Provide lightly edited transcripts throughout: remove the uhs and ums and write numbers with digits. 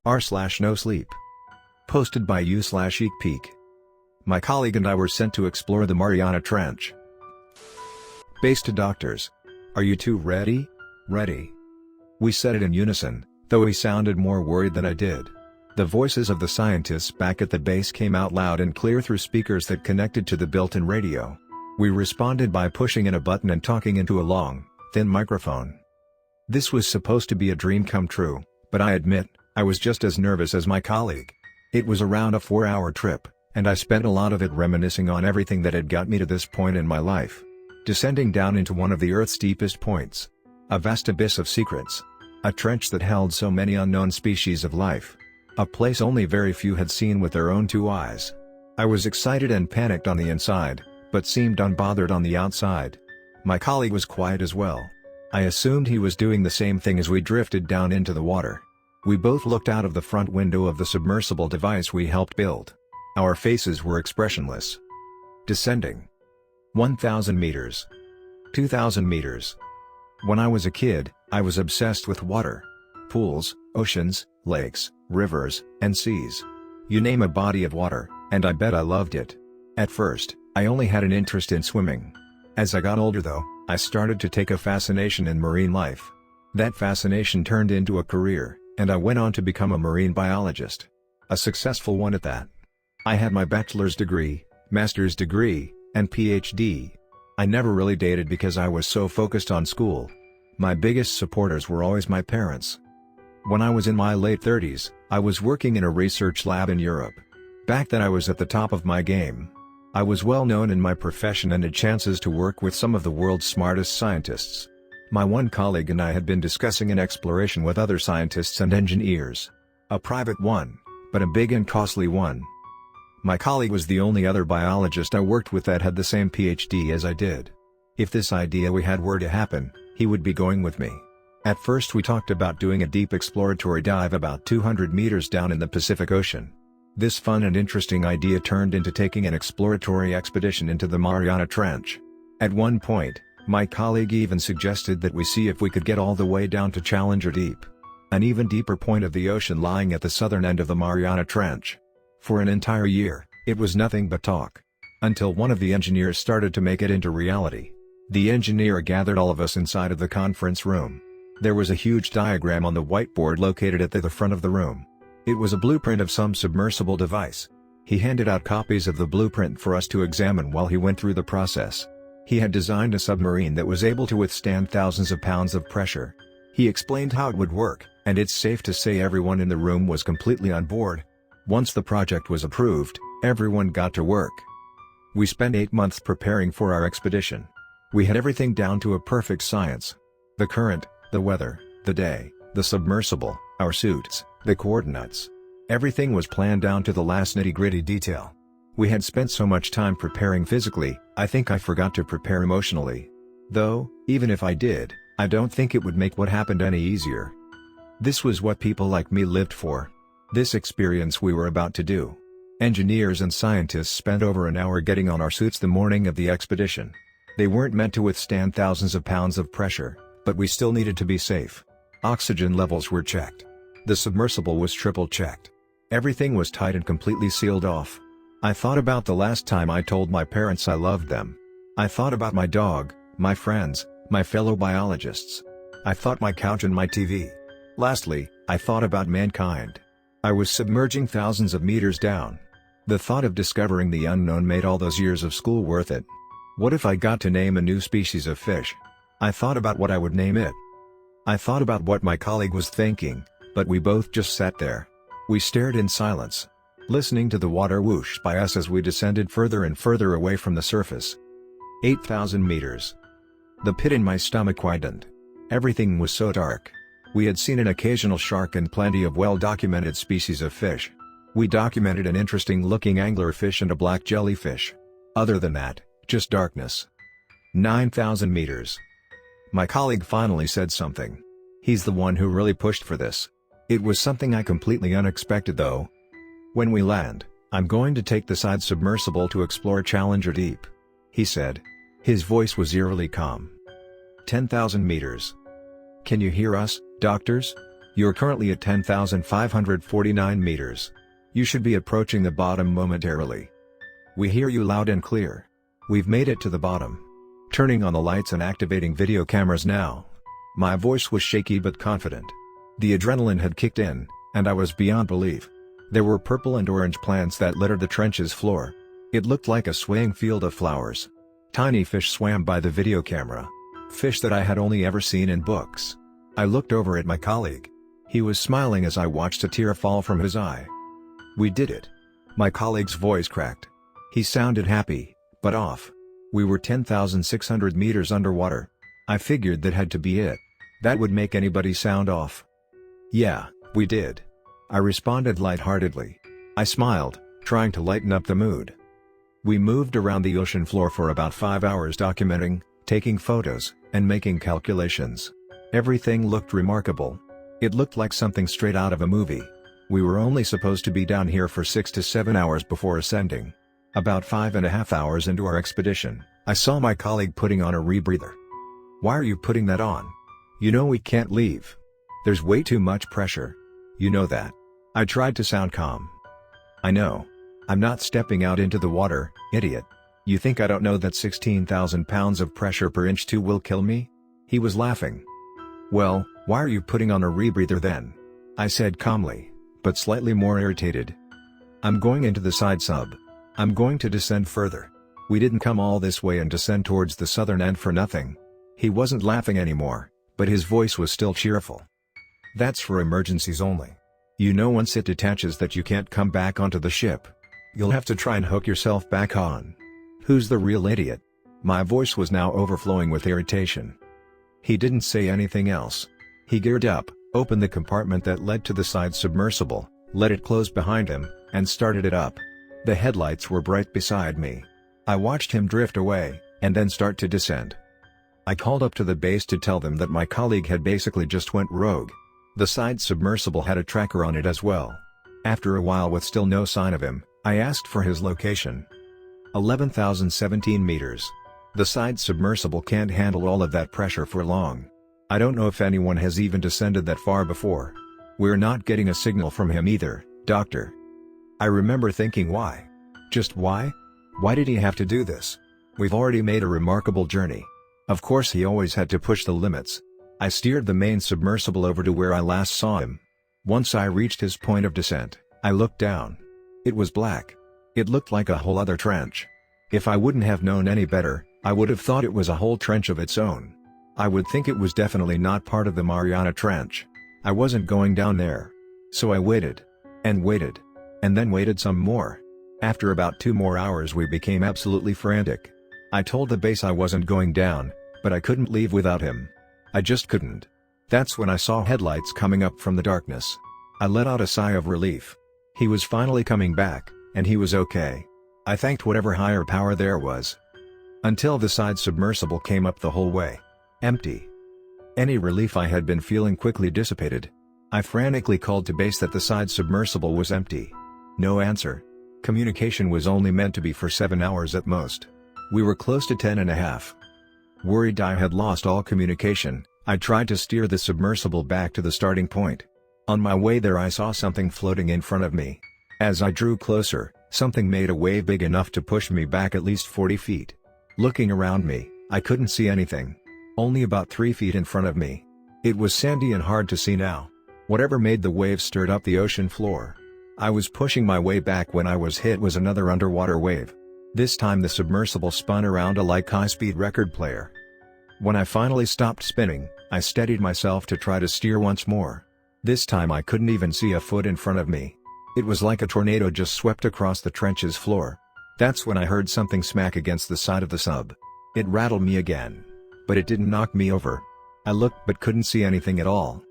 r/Nosleep. Posted by u/eekpeek. My colleague and I were sent to explore the Mariana Trench. Base to doctors. Are you two ready? Ready. We said it in unison, though he sounded more worried than I did. The voices of the scientists back at the base came out loud and clear through speakers that connected to the built-in radio. We responded by pushing in a button and talking into a long, thin microphone. This was supposed to be a dream come true, but I admit, I was just as nervous as my colleague. It was around a 4-hour trip, and I spent a lot of it reminiscing on everything that had got me to this point in my life. Descending down into one of the Earth's deepest points. A vast abyss of secrets. A trench that held so many unknown species of life. A place only very few had seen with their own two eyes. I was excited and panicked on the inside, but seemed unbothered on the outside. My colleague was quiet as well. I assumed he was doing the same thing as we drifted down into the water. We both looked out of the front window of the submersible device we helped build. Our faces were expressionless. Descending. 1,000 meters. 2,000 meters. When I was a kid, I was obsessed with water. Pools, oceans, lakes, rivers, and seas. You name a body of water, and I bet I loved it. At first, I only had an interest in swimming. As I got older though, I started to take a fascination in marine life. That fascination turned into a career, and I went on to become a marine biologist. A successful one at that. I had my bachelor's degree, master's degree, and PhD. I never really dated because I was so focused on school. My biggest supporters were always my parents. When I was in my late 30s, I was working in a research lab in Europe. Back then I was at the top of my game. I was well known in my profession and had chances to work with some of the world's smartest scientists. My one colleague and I had been discussing an exploration with other scientists and engineers. A private one, but a big and costly one. My colleague was the only other biologist I worked with that had the same PhD as I did. If this idea we had were to happen, he would be going with me. At first we talked about doing a deep exploratory dive about 200 meters down in the Pacific Ocean. This fun and interesting idea turned into taking an exploratory expedition into the Mariana Trench. At one point, my colleague even suggested that we see if we could get all the way down to Challenger Deep. An even deeper point of the ocean lying at the southern end of the Mariana Trench. For an entire year, it was nothing but talk. Until one of the engineers started to make it into reality. The engineer gathered all of us inside of the conference room. There was a huge diagram on the whiteboard located at the front of the room. It was a blueprint of some submersible device. He handed out copies of the blueprint for us to examine while he went through the process. He had designed a submarine that was able to withstand thousands of pounds of pressure. He explained how it would work, and it's safe to say everyone in the room was completely on board. Once the project was approved, everyone got to work. We spent 8 months preparing for our expedition. We had everything down to a perfect science. The current, the weather, the day, the submersible, our suits, the coordinates. Everything was planned down to the last nitty-gritty detail. We had spent so much time preparing physically, I think I forgot to prepare emotionally. Though, even if I did, I don't think it would make what happened any easier. This was what people like me lived for. This experience we were about to do. Engineers and scientists spent over an hour getting on our suits the morning of the expedition. They weren't meant to withstand thousands of pounds of pressure, but we still needed to be safe. Oxygen levels were checked. The submersible was triple-checked. Everything was tight and completely sealed off. I thought about the last time I told my parents I loved them. I thought about my dog, my friends, my fellow biologists. I thought my couch and my TV. Lastly, I thought about mankind. I was submerging thousands of meters down. The thought of discovering the unknown made all those years of school worth it. What if I got to name a new species of fish? I thought about what I would name it. I thought about what my colleague was thinking, but we both just sat there. We stared in silence, listening to the water whoosh by us as we descended further and further away from the surface. 8,000 meters. The pit in my stomach widened. Everything was so dark. We had seen an occasional shark and plenty of well-documented species of fish. We documented an interesting-looking anglerfish and a black jellyfish. Other than that, just darkness. 9,000 meters. My colleague finally said something. He's the one who really pushed for this. It was something I completely unexpected though. When we land, I'm going to take the side submersible to explore Challenger Deep. He said. His voice was eerily calm. 10,000 meters. Can you hear us, doctors? You're currently at 10,549 meters. You should be approaching the bottom momentarily. We hear you loud and clear. We've made it to the bottom. Turning on the lights and activating video cameras now. My voice was shaky but confident. The adrenaline had kicked in, and I was beyond belief. There were purple and orange plants that littered the trench's floor. It looked like a swaying field of flowers. Tiny fish swam by the video camera. Fish that I had only ever seen in books. I looked over at my colleague. He was smiling as I watched a tear fall from his eye. We did it. My colleague's voice cracked. He sounded happy, but off. We were 10,600 meters underwater. I figured that had to be it. That would make anybody sound off. Yeah, we did. I responded lightheartedly. I smiled, trying to lighten up the mood. We moved around the ocean floor for about 5 hours documenting, taking photos, and making calculations. Everything looked remarkable. It looked like something straight out of a movie. We were only supposed to be down here for 6 to 7 hours before ascending. About 5.5 hours into our expedition, I saw my colleague putting on a rebreather. Why are you putting that on? You know we can't leave. There's way too much pressure. You know that. I tried to sound calm. I know. I'm not stepping out into the water, idiot. You think I don't know that 16,000 pounds of pressure per inch 2 will kill me? He was laughing. Well, why are you putting on a rebreather then? I said calmly, but slightly more irritated. I'm going into the side sub. I'm going to descend further. We didn't come all this way and descend towards the southern end for nothing. He wasn't laughing anymore, but his voice was still cheerful. That's for emergencies only. You know once it detaches that you can't come back onto the ship. You'll have to try and hook yourself back on. Who's the real idiot? My voice was now overflowing with irritation. He didn't say anything else. He geared up, opened the compartment that led to the side submersible, let it close behind him, and started it up. The headlights were bright beside me. I watched him drift away, and then start to descend. I called up to the base to tell them that my colleague had basically just went rogue. The side submersible had a tracker on it as well. After a while with still no sign of him, I asked for his location. 11,017 meters. The side submersible can't handle all of that pressure for long. I don't know if anyone has even descended that far before. We're not getting a signal from him either, Doctor. I remember thinking why? Just why? Why did he have to do this? We've already made a remarkable journey. Of course he always had to push the limits. I steered the main submersible over to where I last saw him. Once I reached his point of descent, I looked down. It was black. It looked like a whole other trench. If I wouldn't have known any better, I would have thought it was a whole trench of its own. I would think it was definitely not part of the Mariana Trench. I wasn't going down there. So I waited. And waited. And then waited some more. After about 2 more hours we became absolutely frantic. I told the base I wasn't going down, but I couldn't leave without him. I just couldn't. That's when I saw headlights coming up from the darkness. I let out a sigh of relief. He was finally coming back, and he was okay. I thanked whatever higher power there was. Until the side submersible came up the whole way. Empty. Any relief I had been feeling quickly dissipated. I frantically called to base that the side submersible was empty. No answer. Communication was only meant to be for 7 hours at most. We were close to 10.5. Worried I had lost all communication, I tried to steer the submersible back to the starting point. On my way there I saw something floating in front of me. As I drew closer, something made a wave big enough to push me back at least 40 feet. Looking around me, I couldn't see anything. Only about 3 feet in front of me. It was sandy and hard to see now. Whatever made the wave stirred up the ocean floor. I was pushing my way back when I was hit was another underwater wave. This time the submersible spun around like high-speed record player. When I finally stopped spinning, I steadied myself to try to steer once more. This time I couldn't even see a foot in front of me. It was like a tornado just swept across the trench's floor. That's when I heard something smack against the side of the sub. It rattled me again. But it didn't knock me over. I looked but couldn't see anything at all.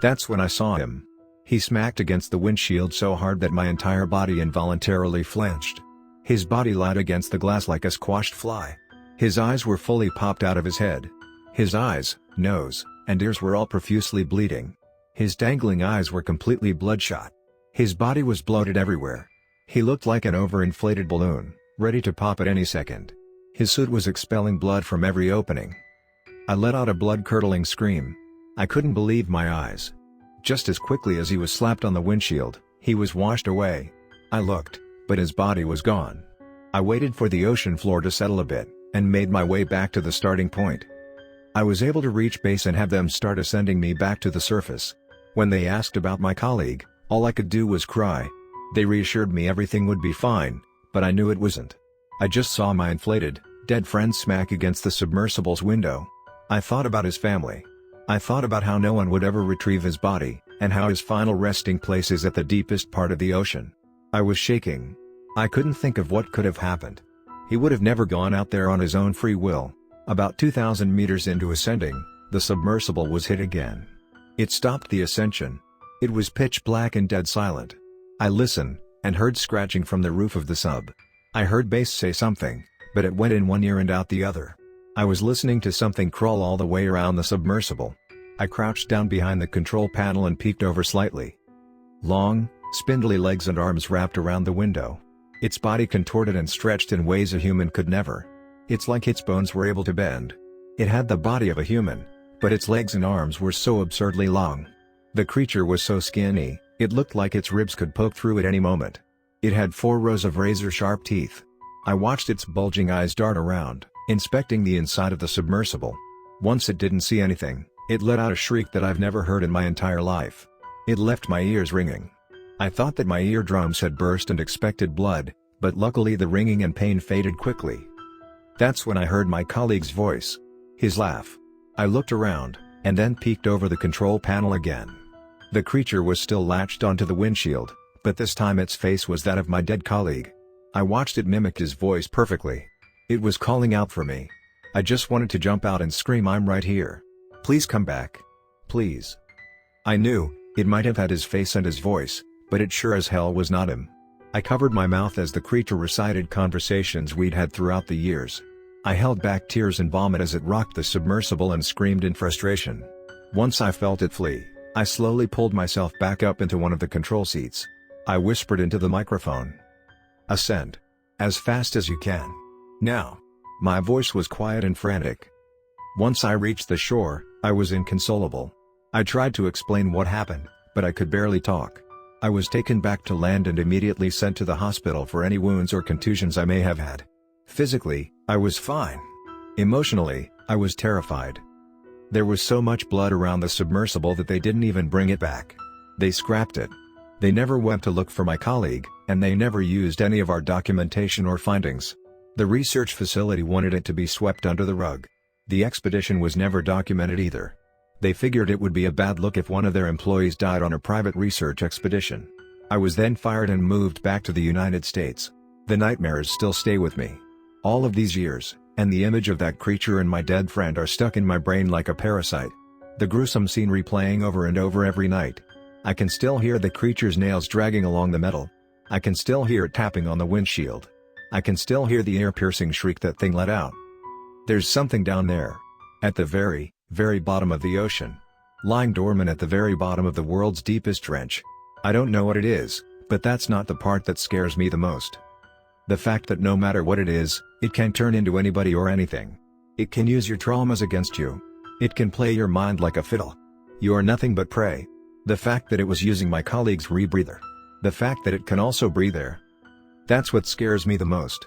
That's when I saw him. He smacked against the windshield so hard that my entire body involuntarily flinched. His body lied against the glass like a squashed fly. His eyes were fully popped out of his head. His eyes, nose, and ears were all profusely bleeding. His dangling eyes were completely bloodshot. His body was bloated everywhere. He looked like an overinflated balloon, ready to pop at any second. His suit was expelling blood from every opening. I let out a blood-curdling scream. I couldn't believe my eyes. Just as quickly as he was slapped on the windshield, he was washed away. I looked, but his body was gone. I waited for the ocean floor to settle a bit, and made my way back to the starting point. I was able to reach base and have them start ascending me back to the surface. When they asked about my colleague, all I could do was cry. They reassured me everything would be fine, but I knew it wasn't. I just saw my inflated, dead friend smack against the submersible's window. I thought about his family. I thought about how no one would ever retrieve his body, and how his final resting place is at the deepest part of the ocean. I was shaking. I couldn't think of what could have happened. He would have never gone out there on his own free will. About 2,000 meters into ascending, the submersible was hit again. It stopped the ascension. It was pitch black and dead silent. I listened, and heard scratching from the roof of the sub. I heard bass say something, but it went in one ear and out the other. I was listening to something crawl all the way around the submersible. I crouched down behind the control panel and peeked over slightly. Long, spindly legs and arms wrapped around the window. Its body contorted and stretched in ways a human could never. It's like its bones were able to bend. It had the body of a human, but its legs and arms were so absurdly long. The creature was so skinny, it looked like its ribs could poke through at any moment. It had 4 rows of razor-sharp teeth. I watched its bulging eyes dart around, inspecting the inside of the submersible. Once it didn't see anything, it let out a shriek that I've never heard in my entire life. It left my ears ringing. I thought that my eardrums had burst and expected blood, but luckily the ringing and pain faded quickly. That's when I heard my colleague's voice. His laugh. I looked around, and then peeked over the control panel again. The creature was still latched onto the windshield, but this time its face was that of my dead colleague. I watched it mimic his voice perfectly. It was calling out for me. I just wanted to jump out and scream, "I'm right here. Please come back. Please." I knew, it might have had his face and his voice, but it sure as hell was not him. I covered my mouth as the creature recited conversations we'd had throughout the years. I held back tears and vomit as it rocked the submersible and screamed in frustration. Once I felt it flee, I slowly pulled myself back up into one of the control seats. I whispered into the microphone. "Ascend. As fast as you can. Now." My voice was quiet and frantic. Once I reached the shore, I was inconsolable. I tried to explain what happened, but I could barely talk. I was taken back to land and immediately sent to the hospital for any wounds or contusions I may have had. Physically, I was fine. Emotionally, I was terrified. There was so much blood around the submersible that they didn't even bring it back. They scrapped it. They never went to look for my colleague, and they never used any of our documentation or findings. The research facility wanted it to be swept under the rug. The expedition was never documented either. They figured it would be a bad look if one of their employees died on a private research expedition. I was then fired and moved back to the United States. The nightmares still stay with me. All of these years, and the image of that creature and my dead friend are stuck in my brain like a parasite. The gruesome scene replaying over and over every night. I can still hear the creature's nails dragging along the metal. I can still hear it tapping on the windshield. I can still hear the ear-piercing shriek that thing let out. There's something down there. At the very, very bottom of the ocean. Lying dormant at the very bottom of the world's deepest trench. I don't know what it is, but that's not the part that scares me the most. The fact that no matter what it is, it can turn into anybody or anything. It can use your traumas against you. It can play your mind like a fiddle. You are nothing but prey. The fact that it was using my colleague's rebreather. The fact that it can also breathe air. That's what scares me the most.